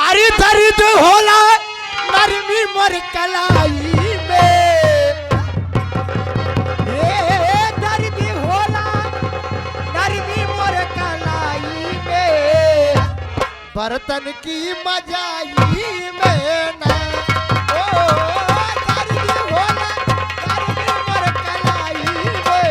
अरे दर्द होला नरमी मर कलाई में, दर्द होला नरमी मर कलाई में, बर्तन की मजाई में ना। ओ दर्द होला नरमी मर कलाई में।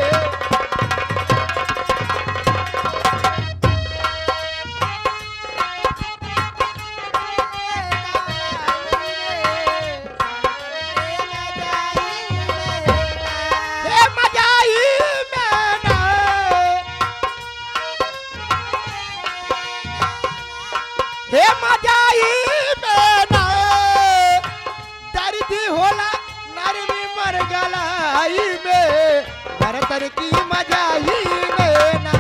हे मजाई में ना दर्द होला नरमी मर गलाई में, बर्तन की मजाई में ना।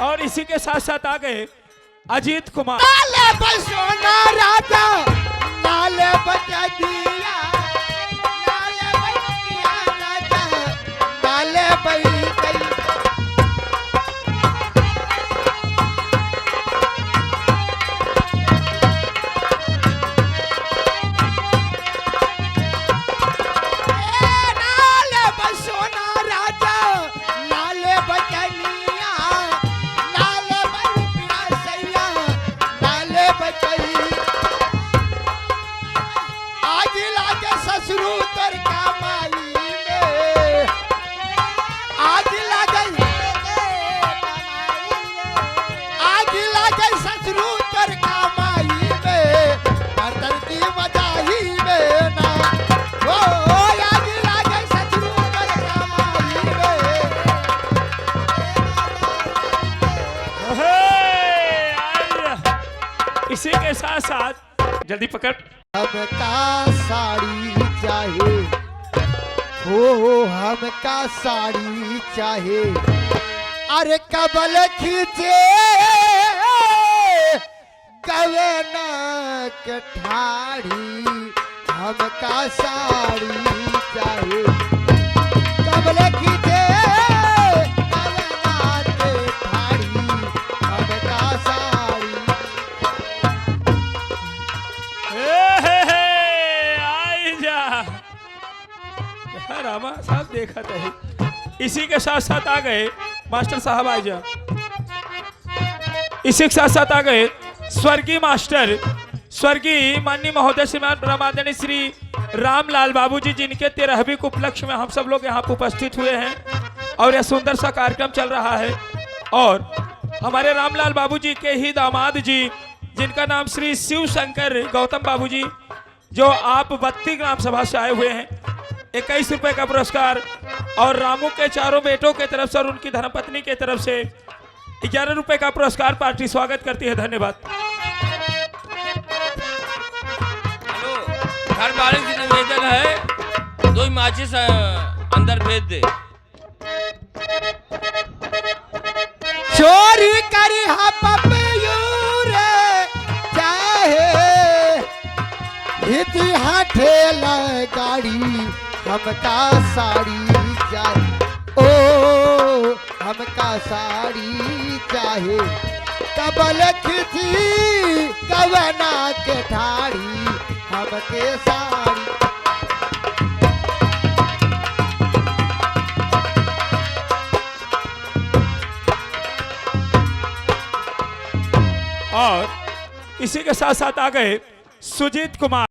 और इसी के साथ साथ आ गए अजीत कुमार। नाले बसोना राजा नाले बचा दिया, नाले बचा राजा नाले बई गई। नाले बसोना राजा नाले बचनिया, नाले बई सैया नाले बचई। आज लागे ससुरू तर कमाई में, आज लागे ससुरू तर कमाई में, बर्तन की मजाई में ना। ओ आज लागे ससुरू तर कमाई में। इसी के साथ साथ जल्दी पकड़। हमका साड़ी चाहे हो, हमका साड़ी चाहे, अरे कबल खींचे गवेना के ठाड़ी। हमका साड़ी चाहे कबल खींचे गवेना के ठाड़ी। हमका साड़ी आई जा रामा साहब देखा था। इसी के साथ साथ आ गए मास्टर साहब आई जा। इसी के साथ साथ आ गए स्वर्गीय मास्टर स्वर्गीय माननीय महोदय श्रीमान ब्रह्मादरणीय श्री रामलाल बाबूजी, जिनके 13वीं के उपलक्ष्य में हम सब लोग यहाँ पर उपस्थित हुए हैं और यह सुंदर सा कार्यक्रम चल रहा है। और हमारे रामलाल बाबूजी के ही दामाद जी, जिनका नाम श्री शिव शंकर गौतम बाबूजी, जो आप बत्ती ग्राम सभा से आए हुए हैं, 21 रुपए का पुरस्कार। और रामू के चारों बेटों के तरफ से और उनकी धर्मपत्नी के तरफ से 11 रुपए का पुरस्कार पार्टी स्वागत करती है। धन्यवाद। हेलो, घर वाले से निवेदन है 2 माचिस अंदर भेज दे। चोरी करी पपयूर चाहे इतिहा ठेला गाड़ी। हमका साड़ी चाहे, ओ हमका साड़ी चाहे, कबल खिची कवना के ठाड़ी। हमके साड़ी और इसी के साथ साथ आ गए सुजीत कुमार।